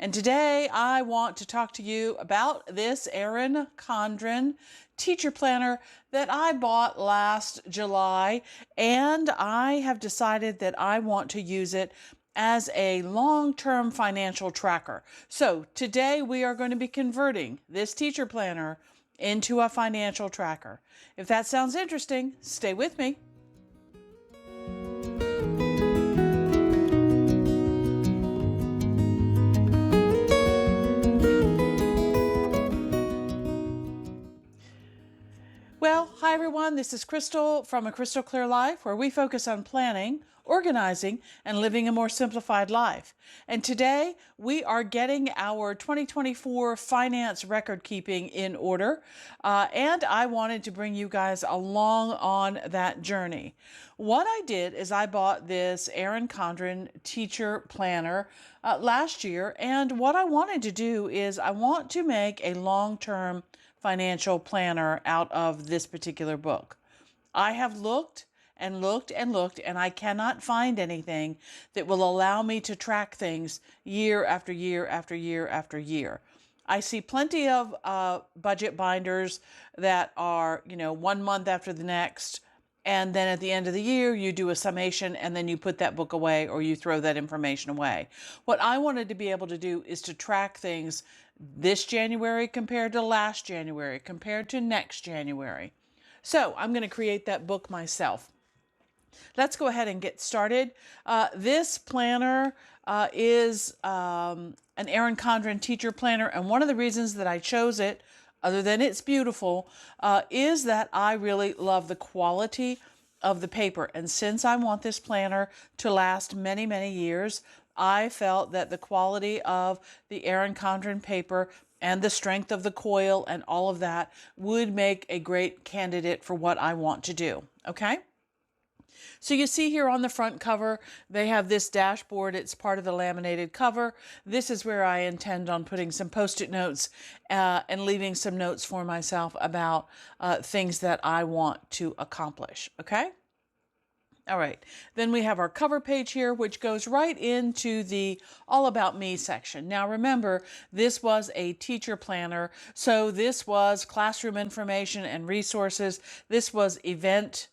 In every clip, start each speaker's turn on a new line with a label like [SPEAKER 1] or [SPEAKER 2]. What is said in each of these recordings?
[SPEAKER 1] And today I want to talk to you about this Erin Condren Teacher Planner that I bought last July, and I have decided that I want to use it as a long-term financial tracker. So today we are going to be converting this teacher planner into a financial tracker. If that sounds interesting, stay with me. Well, hi everyone, this is Crystal from A Crystal Clear Life, where we focus on planning, organizing, and living a more simplified life. And today we are getting our 2024 finance record keeping in order, and I wanted to bring you guys along on that journey. What I did is I bought this Erin Condren Teacher Planner last year, and what I wanted to do is I want to make a long-term financial planner out of this particular book. I have looked and looked and looked, and I cannot find anything that will allow me to track things year after year after year after year. I see plenty of budget binders that are, 1 month after the next, and then at the end of the year, you do a summation and then you put that book away or you throw that information away. What I wanted to be able to do is to track things this January compared to last January, compared to next January. So I'm going to create that book myself. Let's go ahead and get started. This planner is an Erin Condren Teacher Planner, and one of the reasons that I chose it, other than it's beautiful, is that I really love the quality of the paper. And since I want this planner to last many, many years, I felt that the quality of the Erin Condren paper and the strength of the coil and all of that would make a great candidate for what I want to do. Okay? So you see here on the front cover, they have this dashboard. It's part of the laminated cover. This is where I intend on putting some Post-it notes and leaving some notes for myself about things that I want to accomplish. Okay? All right, then we have our cover page here, which goes right into the All About Me section. Now remember, this was a teacher planner, so this was classroom information and resources. This was event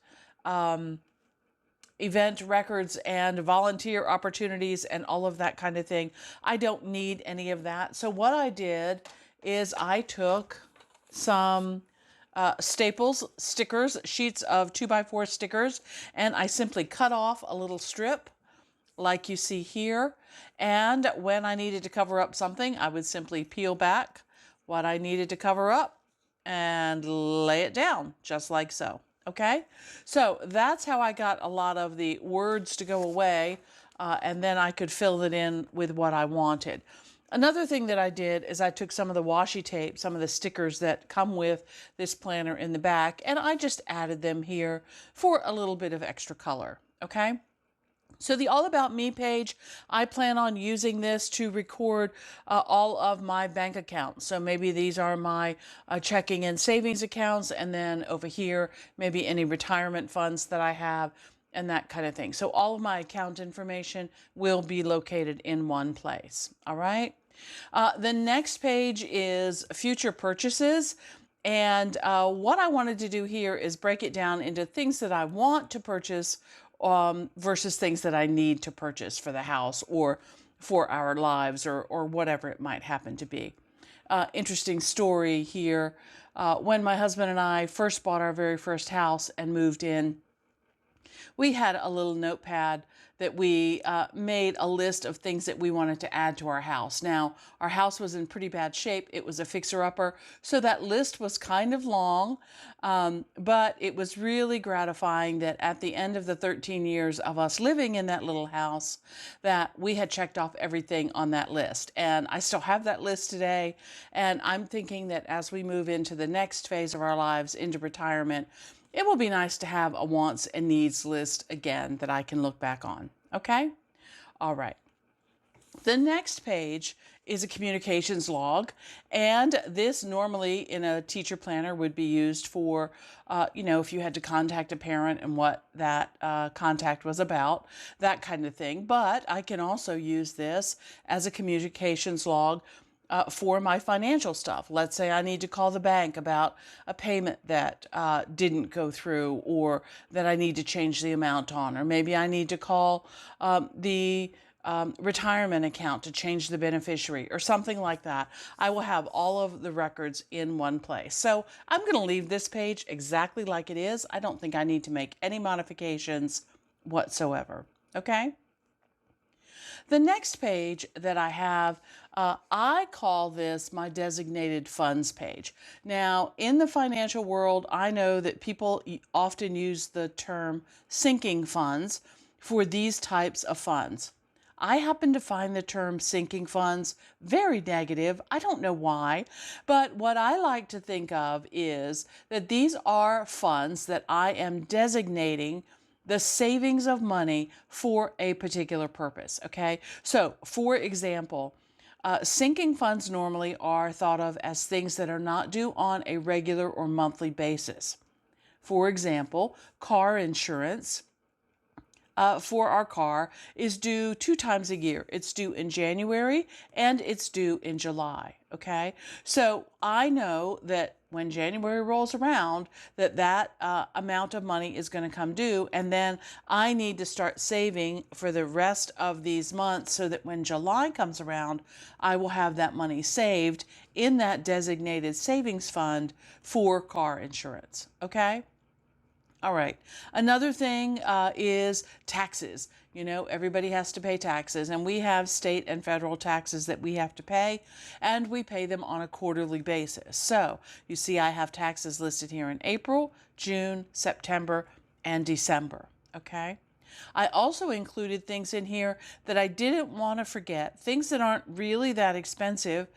[SPEAKER 1] records and volunteer opportunities and all of that kind of thing. I don't need any of that. So what I did is I took some staples, stickers, sheets of 2x4 stickers, and I simply cut off a little strip like you see here. And when I needed to cover up something, I would simply peel back what I needed to cover up and lay it down just like so. Okay, so that's how I got a lot of the words to go away, and then I could fill it in with what I wanted. Another thing that I did is I took some of the washi tape, some of the stickers that come with this planner in the back, and I just added them here for a little bit of extra color, okay? So the All About Me page, I plan on using this to record all of my bank accounts. So maybe these are my checking and savings accounts, and then over here, maybe any retirement funds that I have and that kind of thing. So all of my account information will be located in one place, all right? The next page is future purchases. And what I wanted to do here is break it down into things that I want to purchase versus things that I need to purchase for the house or for our lives or whatever it might happen to be. Interesting story here. When my husband and I first bought our very first house and moved in, we had a little notepad that we made a list of things that we wanted to add to our house. Now, our house was in pretty bad shape. It was a fixer-upper, so that list was kind of long, but it was really gratifying that at the end of the 13 years of us living in that little house, that we had checked off everything on that list. And I still have that list today, and I'm thinking that as we move into the next phase of our lives, into retirement, it will be nice to have a wants and needs list again that I can look back on. Okay? All right. The next page is a communications log, and this normally in a teacher planner would be used for, if you had to contact a parent and what that contact was about, that kind of thing. But I can also use this as a communications log for my financial stuff. Let's say I need to call the bank about a payment that didn't go through, or that I need to change the amount on, or maybe I need to call the retirement account to change the beneficiary or something like that. I will have all of the records in one place. So I'm going to leave this page exactly like it is. I don't think I need to make any modifications whatsoever. Okay? The next page that I have, I call this my designated funds page. Now, in the financial world, I know that people often use the term sinking funds for these types of funds. I happen to find the term sinking funds very negative. I don't know why, but what I like to think of is that these are funds that I am designating the savings of money for a particular purpose, okay? So, for example, sinking funds normally are thought of as things that are not due on a regular or monthly basis. For example, car insurance for our car is due 2 times a year. It's due in January and it's due in July, okay? So I know that when January rolls around, that amount of money is going to come due, and then I need to start saving for the rest of these months so that when July comes around, I will have that money saved in that designated savings fund for car insurance, okay? All right. Another thing is taxes. You know, everybody has to pay taxes, and we have state and federal taxes that we have to pay, and we pay them on a quarterly basis. So you see I have taxes listed here in April, June, September, and December. Okay. I also included things in here that I didn't want to forget, things that aren't really that expensive,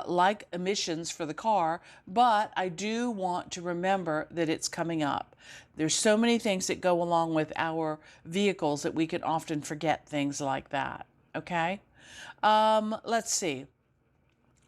[SPEAKER 1] like emissions for the car, but I do want to remember that it's coming up. There's so many things that go along with our vehicles that we can often forget things like that, okay? Let's see.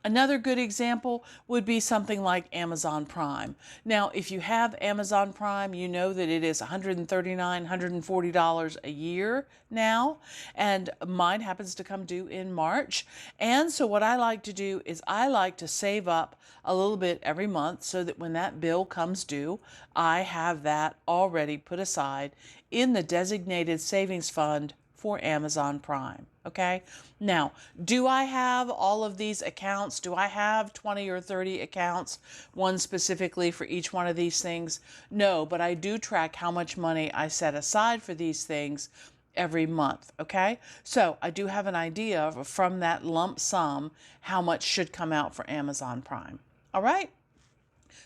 [SPEAKER 1] Another good example would be something like Amazon Prime. Now, if you have Amazon Prime, you know that it is $139, $140 a year now, and mine happens to come due in March. And so what I like to do is I like to save up a little bit every month so that when that bill comes due, I have that already put aside in the designated savings fund for Amazon Prime. Okay. Now, do I have all of these accounts? Do I have 20 or 30 accounts, one specifically for each one of these things? No, but I do track how much money I set aside for these things every month. Okay. So I do have an idea of, from that lump sum, how much should come out for Amazon Prime. All right.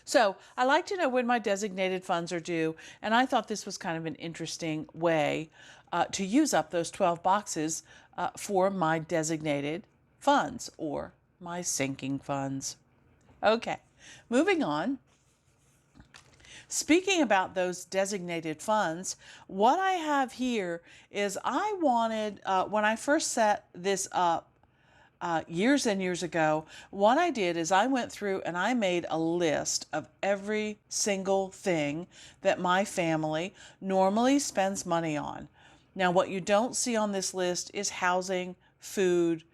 [SPEAKER 1] So I like to know when my designated funds are due, and I thought this was kind of an interesting way to use up those 12 boxes for my designated funds, or my sinking funds. Okay, moving on. Speaking about those designated funds, what I have here is I wanted, when I first set this up, years and years ago, what I did is I went through and I made a list of every single thing that my family normally spends money on. Now, what you don't see on this list is housing, food,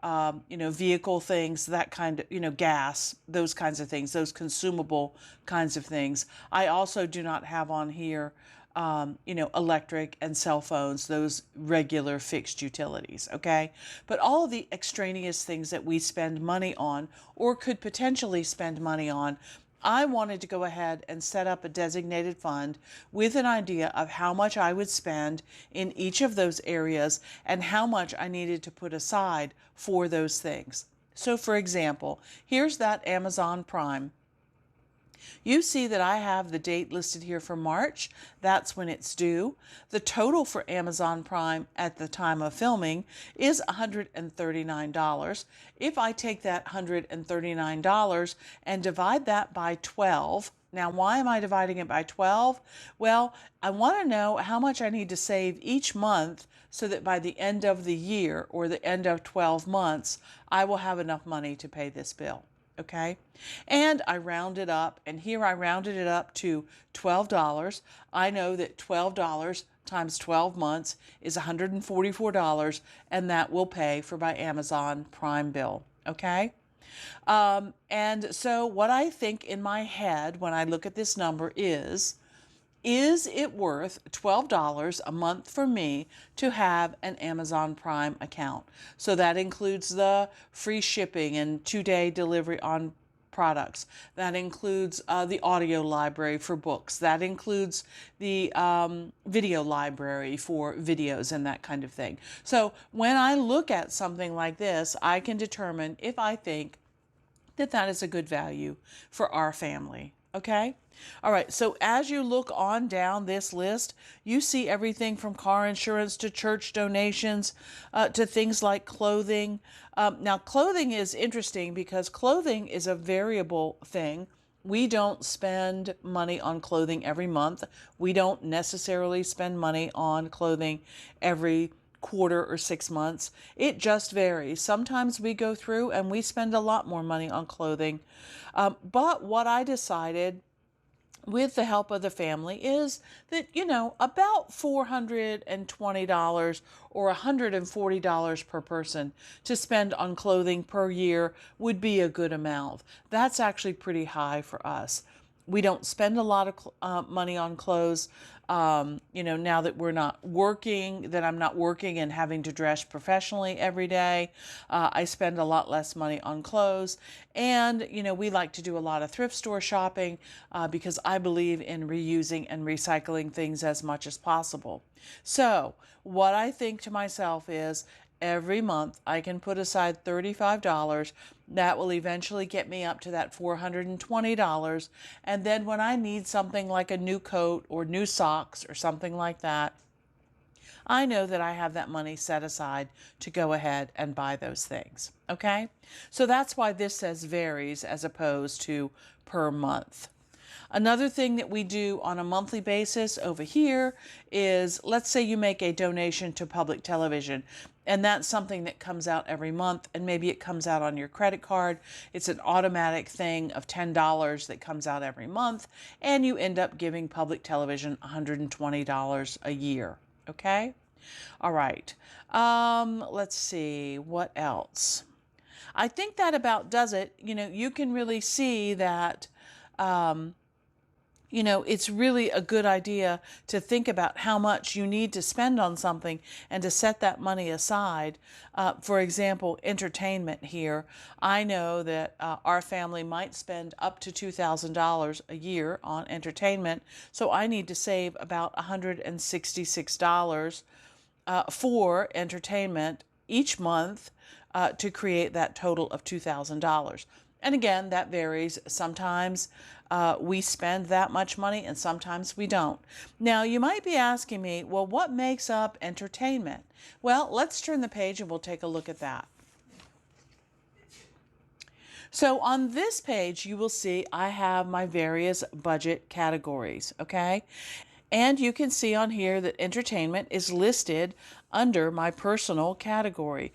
[SPEAKER 1] vehicle things, that kind of, gas, those kinds of things, those consumable kinds of things. I also do not have on here electric and cell phones, those regular fixed utilities, okay? But all of the extraneous things that we spend money on or could potentially spend money on, I wanted to go ahead and set up a designated fund with an idea of how much I would spend in each of those areas and how much I needed to put aside for those things. So for example, here's that Amazon Prime. You see that I have the date listed here for March. That's when it's due. The total for Amazon Prime at the time of filming is $139. If I take that $139 and divide that by 12, now why am I dividing it by 12? Well, I want to know how much I need to save each month so that by the end of the year or the end of 12 months, I will have enough money to pay this bill. Okay, and I rounded up, and here I rounded it up to $12. I know that $12 times 12 months is $144, and that will pay for my Amazon Prime bill. Okay, and so what I think in my head when I look at this number is it worth $12 a month for me to have an Amazon Prime account? So that includes the free shipping and 2-day delivery on products. That includes the audio library for books. That includes the video library for videos and that kind of thing. So when I look at something like this, I can determine if I think that that is a good value for our family. Okay? All right, so as you look on down this list, you see everything from car insurance to church donations to things like clothing. Now, clothing is interesting because clothing is a variable thing. We don't spend money on clothing every month. We don't necessarily spend money on clothing every quarter or 6 months. It just varies. Sometimes we go through and we spend a lot more money on clothing. But what I decided with the help of the family is that, about $420 or $140 per person to spend on clothing per year would be a good amount. That's actually pretty high for us. We don't spend a lot of money on clothes. Now that we're not working, that I'm not working and having to dress professionally every day, I spend a lot less money on clothes. And, we like to do a lot of thrift store shopping because I believe in reusing and recycling things as much as possible. So what I think to myself is, every month I can put aside $35. That will eventually get me up to that $420. And then when I need something like a new coat or new socks or something like that, I know that I have that money set aside to go ahead and buy those things. Okay? So that's why this says varies as opposed to per month. Another thing that we do on a monthly basis over here is, let's say you make a donation to public television, and that's something that comes out every month, and maybe it comes out on your credit card. It's an automatic thing of $10 that comes out every month, and you end up giving public television $120 a year. Okay? All right. Let's see, what else? I think that about does it. You can really see that it's really a good idea to think about how much you need to spend on something and to set that money aside. For example, entertainment here. I know that our family might spend up to $2,000 a year on entertainment, so I need to save about $166 for entertainment each month to create that total of $2,000. And again, that varies. Sometimes we spend that much money and sometimes we don't. Now, you might be asking me, well, what makes up entertainment? Well, let's turn the page and we'll take a look at that. So on this page, you will see I have my various budget categories, okay? And you can see on here that entertainment is listed under my personal category.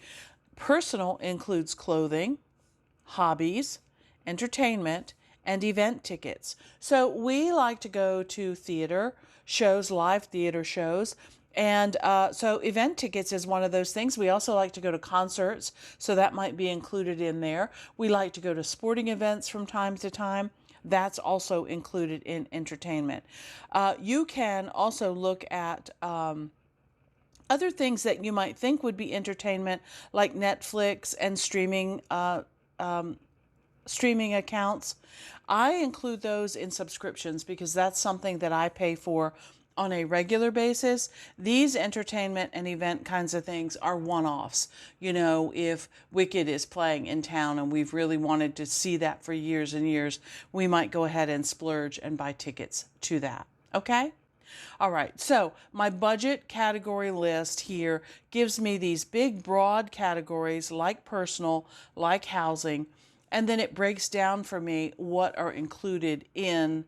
[SPEAKER 1] Personal includes clothing, hobbies, entertainment, and event tickets. So we like to go to theater shows, live theater shows, and so event tickets is one of those things. We also like to go to concerts, so that might be included in there. We like to go to sporting events from time to time. That's also included in entertainment. You can also look at other things that you might think would be entertainment, like Netflix and streaming accounts. I include those in subscriptions because that's something that I pay for on a regular basis. These entertainment and event kinds of things are one-offs. You know, if Wicked is playing in town and we've really wanted to see that for years and years, we might go ahead and splurge and buy tickets to that. Okay? All right, so my budget category list here gives me these big, broad categories like personal, like housing, and then it breaks down for me what are included in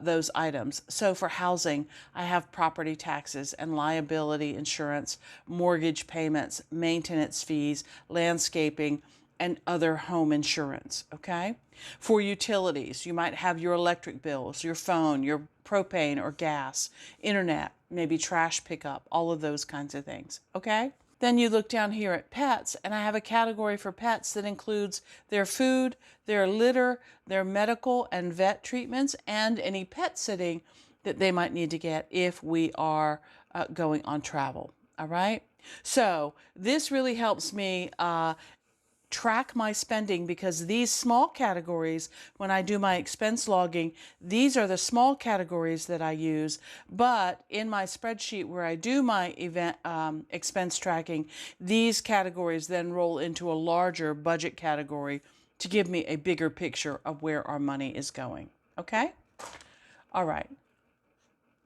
[SPEAKER 1] those items. So for housing, I have property taxes and liability insurance, mortgage payments, maintenance fees, landscaping, and other home insurance, okay? For utilities, you might have your electric bills, your phone, your propane or gas, internet, maybe trash pickup, all of those kinds of things, okay? Then you look down here at pets, and I have a category for pets that includes their food, their litter, their medical and vet treatments, and any pet sitting that they might need to get if we are going on travel, all right? So this really helps me track my spending, because these small categories, when I do my expense logging, these are the small categories that I use. But in my spreadsheet where I do my event expense tracking, these categories then roll into a larger budget category to give me a bigger picture of where our money is going. Okay? All right.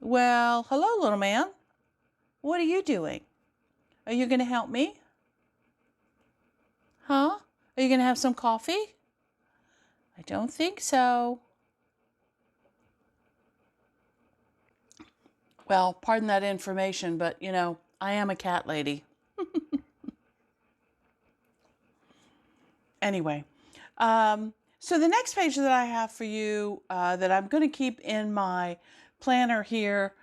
[SPEAKER 1] Well, hello, little man. What are you doing? Are you going to help me? Huh? Are you going to have some coffee? I don't think so. Well, pardon that information, but you know, I am a cat lady. Anyway, so the next page that I have for you that I'm going to keep in my planner here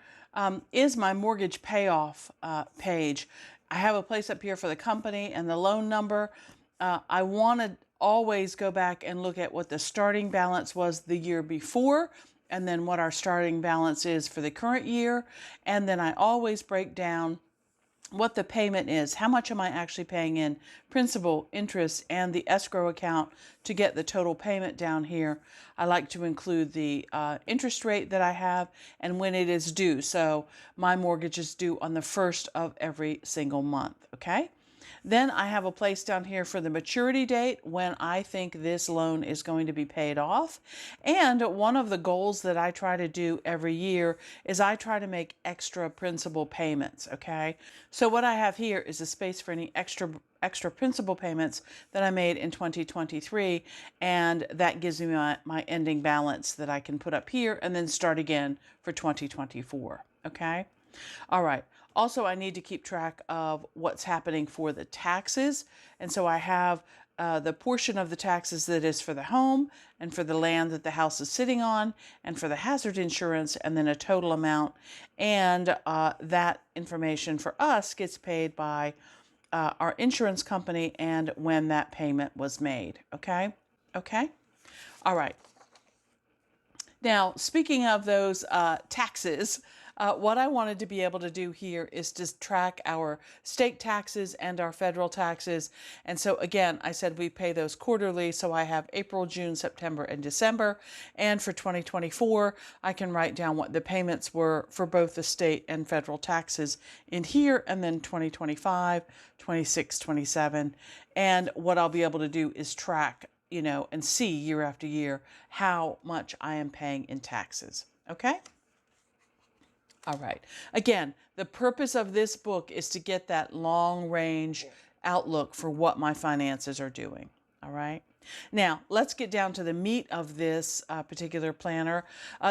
[SPEAKER 1] is my mortgage payoff page. I have a place up here for the company and the loan number. I want to always go back and look at what the starting balance was the year before, and then what our starting balance is for the current year. And then I always break down what the payment is. How much am I actually paying in principal, interest, and the escrow account to get the total payment down here. I like to include the interest rate that I have and when it is due. So my mortgage is due on the first of every single month, okay? Then I have a place down here for the maturity date, when I think this loan is going to be paid off. And one of the goals that I try to do every year is I try to make extra principal payments, okay? So what I have here is a space for any extra principal payments that I made in 2023, and that gives me my ending balance that I can put up here and then start again for 2024, okay? All right. Also, I need to keep track of what's happening for the taxes. And so I have the portion of the taxes that is for the home and for the land that the house is sitting on and for the hazard insurance, and then a total amount. And that information for us gets paid by our insurance company and when that payment was made. Okay? Okay? All right. Now, speaking of those taxes, what I wanted to be able to do here is to track our state taxes and our federal taxes. And so again, I said we pay those quarterly. So I have April, June, September, and December. And for 2024, I can write down what the payments were for both the state and federal taxes in here, and then 2025, 26, 27. And what I'll be able to do is track, you know, and see year after year how much I am paying in taxes. Okay? All right. Again, the purpose of this book is to get that long range outlook for what my finances are doing. All right. Now, let's get down to the meat of this particular planner.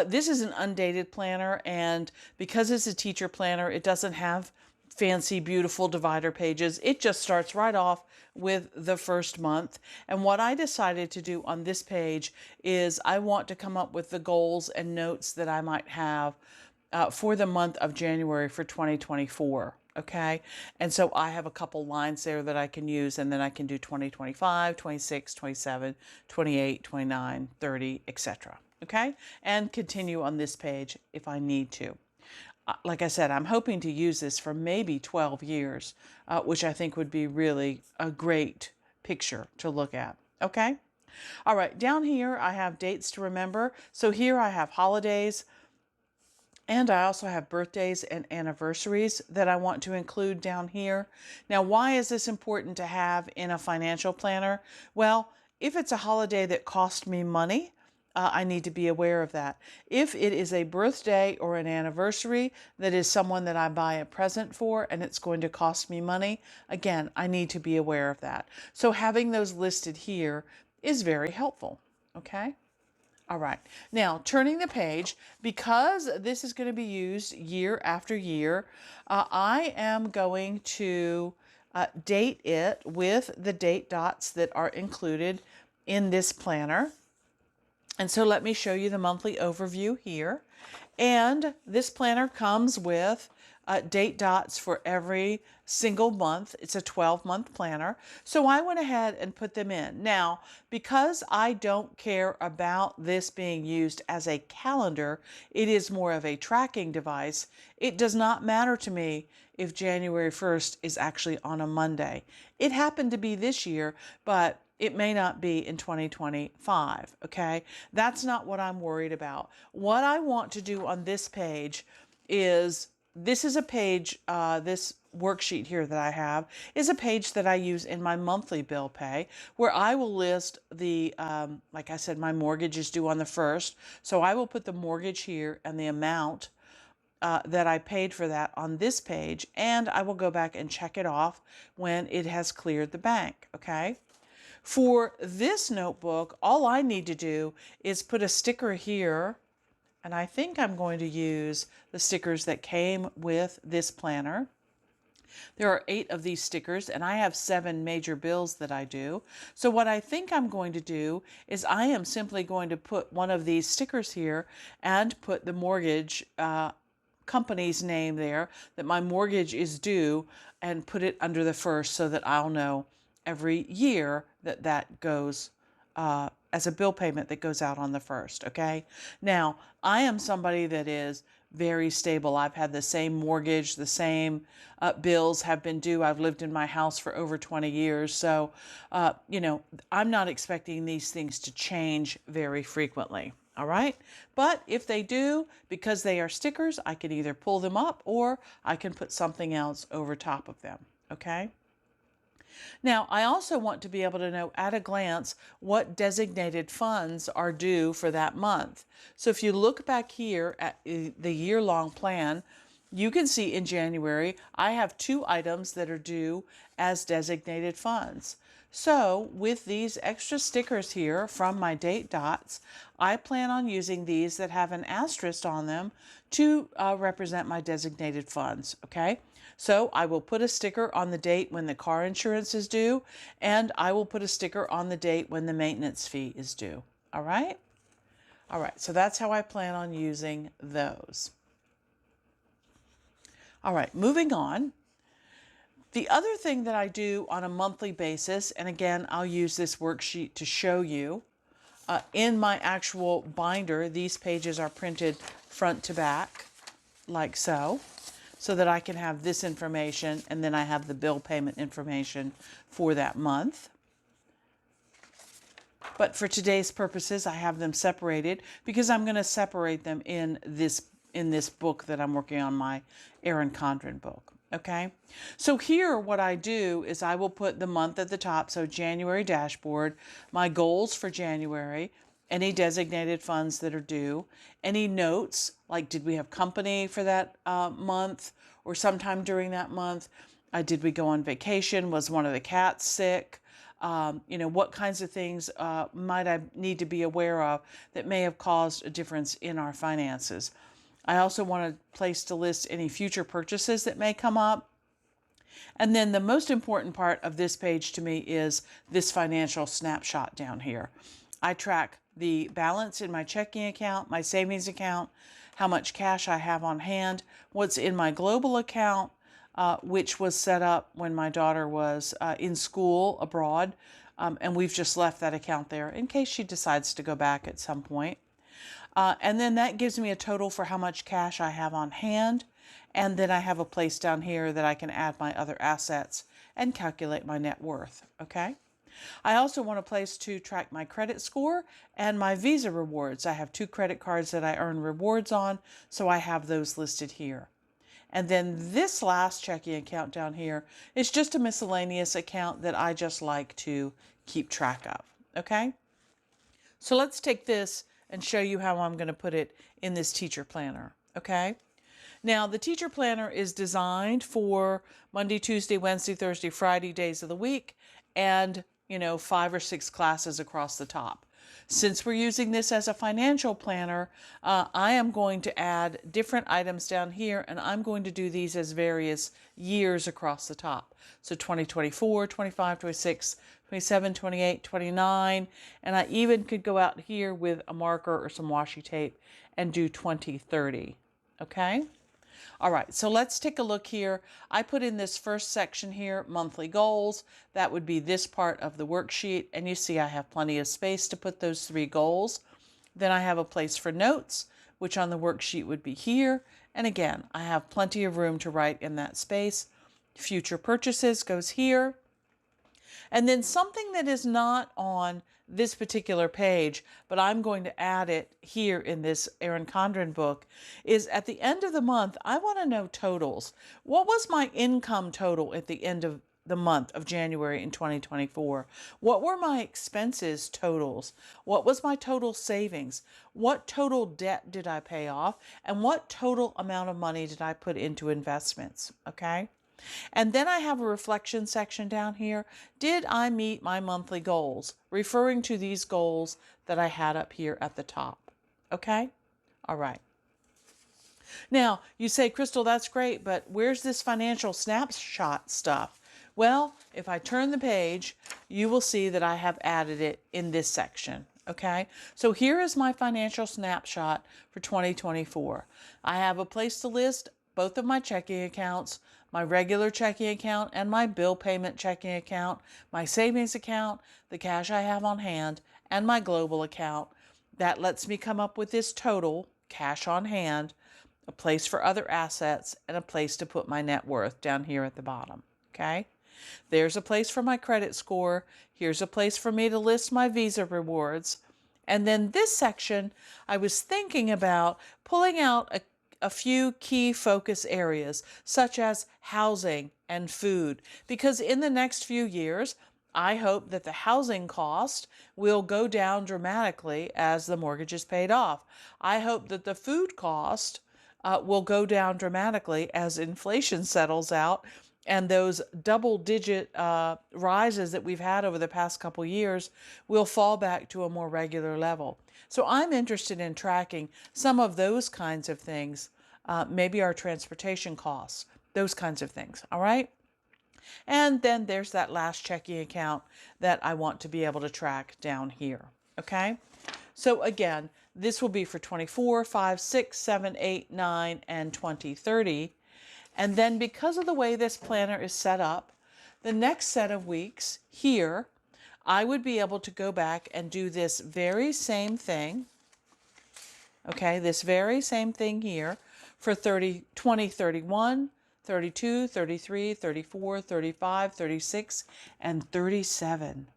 [SPEAKER 1] This is an undated planner, and because it's a teacher planner, it doesn't have fancy, beautiful divider pages. It just starts right off with the first month. And what I decided to do on this page is I want to come up with the goals and notes that I might have for the month of January for 2024. Okay. And so I have a couple lines there that I can use, and then I can do 2025, 26, 27, 28, 29, 30, etc. Okay. And continue on this page if I need to. Like I said, I'm hoping to use this for maybe 12 years, which I think would be really a great picture to look at. Okay. All right. Down here, I have dates to remember. So here I have holidays. And I also have birthdays and anniversaries that I want to include down here. Now, why is this important to have in a financial planner? Well, if it's a holiday that cost me money, I need to be aware of that. If it is a birthday or an anniversary that is someone that I buy a present for and it's going to cost me money, again, I need to be aware of that. So having those listed here is very helpful, okay? All right, now turning the page, because this is going to be used year after year, I am going to date it with the date dots that are included in this planner. And so let me show you the monthly overview here. And this planner comes with date dots for every single month. It's a 12-month planner. So I went ahead and put them in. Now, because I don't care about this being used as a calendar, it is more of a tracking device. It does not matter to me if January 1st is actually on a Monday. It happened to be this year, but it may not be in 2025, okay? That's not what I'm worried about. What I want to do on this page is, this is a page, this worksheet here that I have is a page that I use in my monthly bill pay, where I will list the, like I said, my mortgage is due on the 1st. So I will put the mortgage here and the amount that I paid for that on this page, and I will go back and check it off when it has cleared the bank, okay? For this notebook, all I need to do is put a sticker here, and I think I'm going to use the stickers that came with this planner. There are 8 of these stickers, and I have 7 major bills that I do. So what I think I'm going to do is I am simply going to put one of these stickers here and put the mortgage company's name there, that my mortgage is due, and put it under the 1st so that I'll know every year that that goes as a bill payment that goes out on the 1st, okay? Now, I am somebody that is very stable. I've had the same mortgage, the same bills have been due. I've lived in my house for over 20 years. So, you know, I'm not expecting these things to change very frequently. All right. But if they do, because they are stickers, I can either pull them up or I can put something else over top of them. Okay. Now, I also want to be able to know at a glance what designated funds are due for that month. So if you look back here at the year-long plan, you can see in January, I have 2 items that are due as designated funds. So with these extra stickers here from my date dots, I plan on using these that have an asterisk on them to represent my designated funds, okay? So I will put a sticker on the date when the car insurance is due, and I will put a sticker on the date when the maintenance fee is due, all right? All right, so that's how I plan on using those. All right, moving on. The other thing that I do on a monthly basis, and again, I'll use this worksheet to show you, in my actual binder, these pages are printed front to back, like so that I can have this information, and then I have the bill payment information for that month. But for today's purposes, I have them separated because I'm going to separate them in this book that I'm working on, my Erin Condren book. Okay, so here what I do is I will put the month at the top, so January dashboard, my goals for January, any designated funds that are due, any notes, like did we have company for that month or sometime during that month? Did we go on vacation? Was one of the cats sick? You know, what kinds of things might I need to be aware of that may have caused a difference in our finances? I also want a place to list any future purchases that may come up. And then the most important part of this page to me is this financial snapshot down here. I track the balance in my checking account, my savings account, how much cash I have on hand, what's in my global account, which was set up when my daughter was in school abroad. And we've just left that account there in case she decides to go back at some point. And then that gives me a total for how much cash I have on hand. And then I have a place down here that I can add my other assets and calculate my net worth. Okay. I also want a place to track my credit score and my Visa rewards. I have 2 credit cards that I earn rewards on, so I have those listed here. And then this last checking account down here is just a miscellaneous account that I just like to keep track of, okay? So let's take this and show you how I'm going to put it in this teacher planner, okay? Now, the teacher planner is designed for Monday, Tuesday, Wednesday, Thursday, Friday days of the week, and 5 or 6 classes across the top. Since we're using this as a financial planner, I am going to add different items down here, and I'm going to do these as various years across the top. So 2024, 25, 26, 27, 28, 29, and I even could go out here with a marker or some washi tape and do 2030, okay? All right, so let's take a look here. I put in this first section here, monthly goals. That would be this part of the worksheet. And you see I have plenty of space to put those 3 goals. Then I have a place for notes, which on the worksheet would be here. And again, I have plenty of room to write in that space. Future purchases goes here. And then something that is not on this particular page, but I'm going to add it here in this Erin Condren book, is at the end of the month, I want to know totals. What was my income total at the end of the month of January in 2024? What were my expenses totals? What was my total savings? What total debt did I pay off? And what total amount of money did I put into investments? Okay. And then I have a reflection section down here. Did I meet my monthly goals? Referring to these goals that I had up here at the top. Okay? All right. Now, you say, Crystal, that's great, but where's this financial snapshot stuff? Well, if I turn the page, you will see that I have added it in this section. Okay, so here is my financial snapshot for 2024. I have a place to list both of my checking accounts, my regular checking account and my bill payment checking account, my savings account, the cash I have on hand, and my global account. That lets me come up with this total, cash on hand, a place for other assets, and a place to put my net worth down here at the bottom. Okay? There's a place for my credit score. Here's a place for me to list my Visa rewards. And then this section, I was thinking about pulling out a few key focus areas, such as housing and food, because in the next few years, I hope that the housing cost will go down dramatically as the mortgage is paid off. I hope that the food cost will go down dramatically as inflation settles out and those double-digit rises that we've had over the past couple years will fall back to a more regular level. So I'm interested in tracking some of those kinds of things, maybe our transportation costs, those kinds of things, all right? And then there's that last checking account that I want to be able to track down here, okay? So again, this will be for 24, 5, 6, 7, 8, 9, and 2030. And then because of the way this planner is set up, the next set of weeks here, I would be able to go back and do this very same thing, okay, this very same thing here for 20, 31, 32, 33, 34, 35, 36, and 37.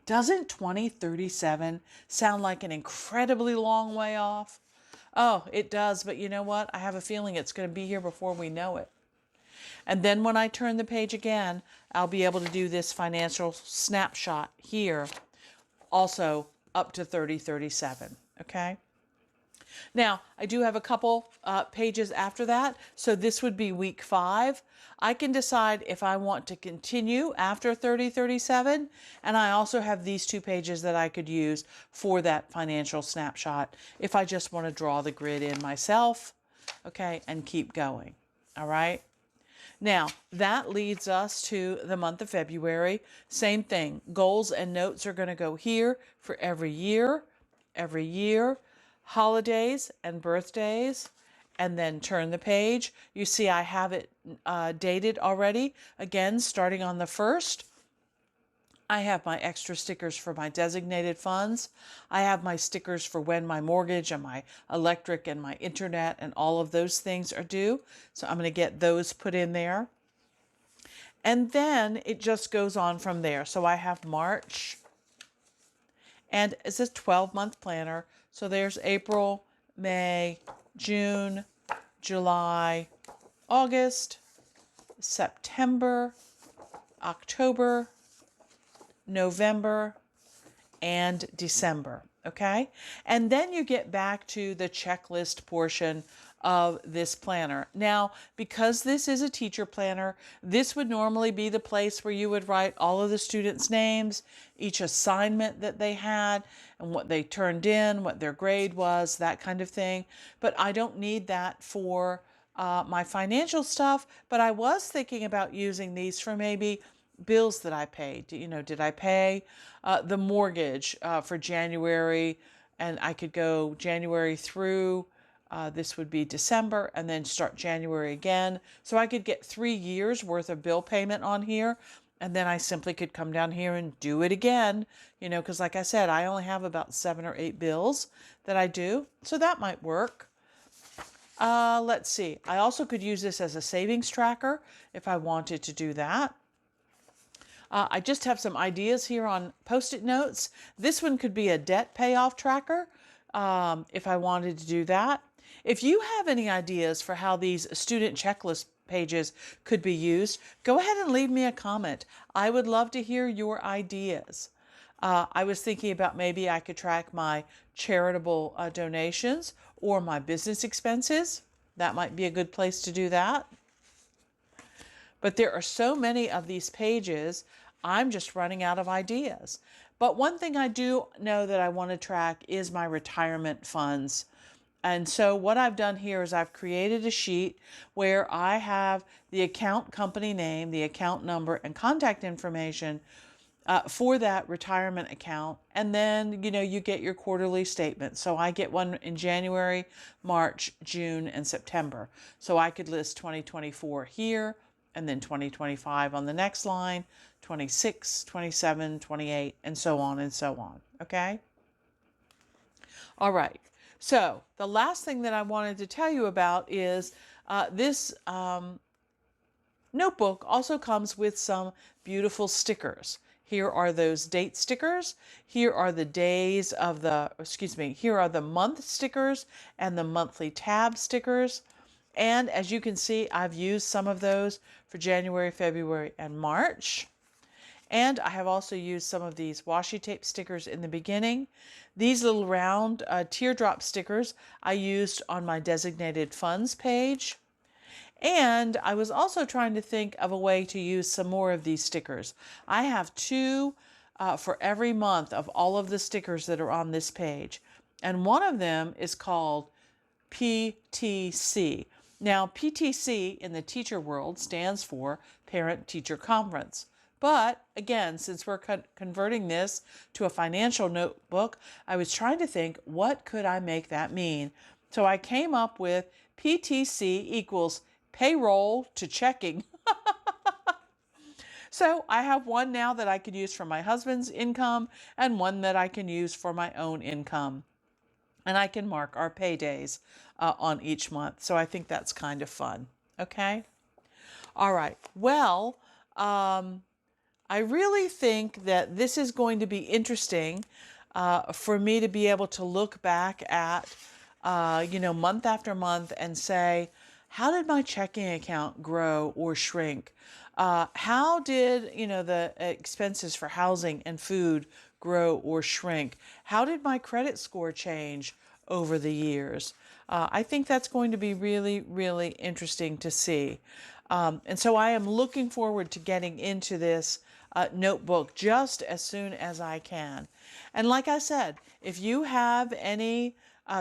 [SPEAKER 1] Doesn't 2037 sound like an incredibly long way off? Oh, it does, but you know what? I have a feeling it's going to be here before we know it. And then when I turn the page again, I'll be able to do this financial snapshot here, also up to 3037, okay? Now, I do have a couple pages after that, so this would be week 5. I can decide if I want to continue after 3037, and I also have these 2 pages that I could use for that financial snapshot if I just want to draw the grid in myself, okay, and keep going, all right? Now, that leads us to the month of February. Same thing. Goals and notes are going to go here for every year, holidays and birthdays, and then turn the page. You see I have it dated already. Again, starting on the 1st. I have my extra stickers for my designated funds. I have my stickers for when my mortgage and my electric and my internet and all of those things are due. So I'm going to get those put in there. And then it just goes on from there. So I have March, and it's a 12-month planner. So there's April, May, June, July, August, September, October, November, and December, okay? And then you get back to the checklist portion of this planner. Now, because this is a teacher planner, this would normally be the place where you would write all of the students' names, each assignment that they had, and what they turned in, what their grade was, that kind of thing. But I don't need that for my financial stuff, but I was thinking about using these for maybe bills that I paid. You know, did I pay the mortgage for January? And I could go January through, this would be December, and then start January again. So I could get 3 years worth of bill payment on here. And then I simply could come down here and do it again, you know, because like I said, I only have about 7 or 8 bills that I do. So that might work. Let's see. I also could use this as a savings tracker if I wanted to do that. I just have some ideas here on Post-it notes. This one could be a debt payoff tracker if I wanted to do that. If you have any ideas for how these student checklist pages could be used, go ahead and leave me a comment. I would love to hear your ideas. I was thinking about maybe I could track my charitable donations or my business expenses. That might be a good place to do that. But there are so many of these pages, I'm just running out of ideas. But one thing I do know that I want to track is my retirement funds. And so what I've done here is I've created a sheet where I have the account company name, the account number, and contact information for that retirement account. And then, you know, you get your quarterly statement. So I get one in January, March, June, and September. So I could list 2024 here, and then 2025 on the next line, 26, 27, 28, and so on and so on, okay? All right, so the last thing that I wanted to tell you about is this notebook also comes with some beautiful stickers. Here are those date stickers. Here are the days of the, here are the month stickers and the monthly tab stickers. And as you can see, I've used some of those for January, February, and March. And I have also used some of these washi tape stickers in the beginning. These little round teardrop stickers I used on my designated funds page. And I was also trying to think of a way to use some more of these stickers. I have 2 for every month of all of the stickers that are on this page. And one of them is called PTC. Now, PTC in the teacher world stands for Parent Teacher Conference. But again, since we're converting this to a financial notebook, I was trying to think, what could I make that mean? So I came up with PTC equals payroll to checking. So I have one now that I could use for my husband's income and one that I can use for my own income. And I can mark our paydays on each month. So I think that's kind of fun. Okay. All right. Well, I really think that this is going to be interesting for me to be able to look back at, you know, month after month and say, how did my checking account grow or shrink? How did, you know, the expenses for housing and food grow or shrink? How did my credit score change over the years? I think that's going to be really, really interesting to see. And so I am looking forward to getting into this notebook just as soon as I can. And like I said, if you have any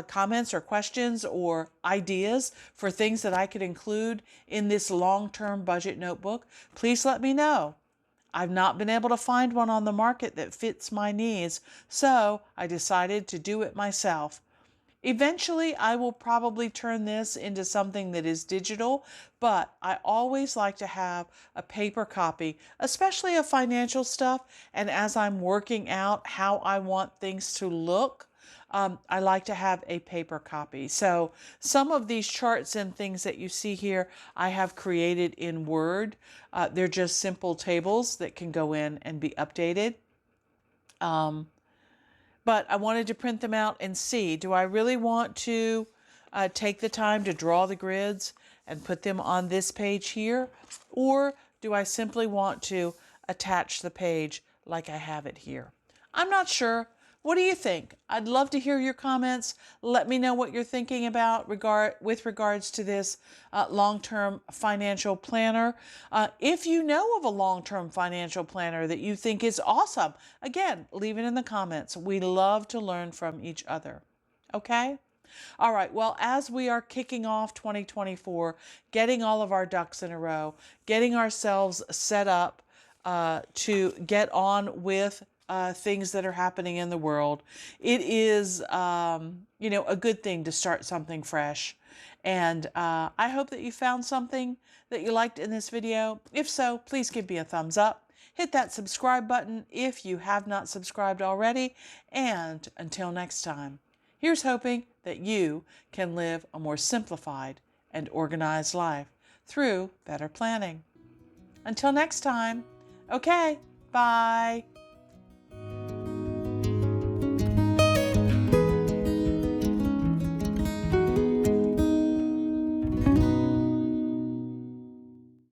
[SPEAKER 1] comments or questions or ideas for things that I could include in this long-term budget notebook, please let me know. I've not been able to find one on the market that fits my needs, so I decided to do it myself. Eventually, I will probably turn this into something that is digital, but I always like to have a paper copy, especially of financial stuff. And as I'm working out how I want things to look, I like to have a paper copy. So some of these charts and things that you see here, I have created in Word. They're just simple tables that can go in and be updated. But I wanted to print them out and see, do I really want to take the time to draw the grids and put them on this page here? Or do I simply want to attach the page like I have it here? I'm not sure. What do you think? I'd love to hear your comments. Let me know what you're thinking about with regards to this long-term financial planner. If you know of a long-term financial planner that you think is awesome, again, leave it in the comments. We love to learn from each other. Okay? All right, well, as we are kicking off 2024, getting all of our ducks in a row, getting ourselves set up to get on with things that are happening in the world, it is, a good thing to start something fresh. And I hope that you found something that you liked in this video. If so, please give me a thumbs up. Hit that subscribe button if you have not subscribed already. And until next time, here's hoping that you can live a more simplified and organized life through better planning. Until next time, okay, bye.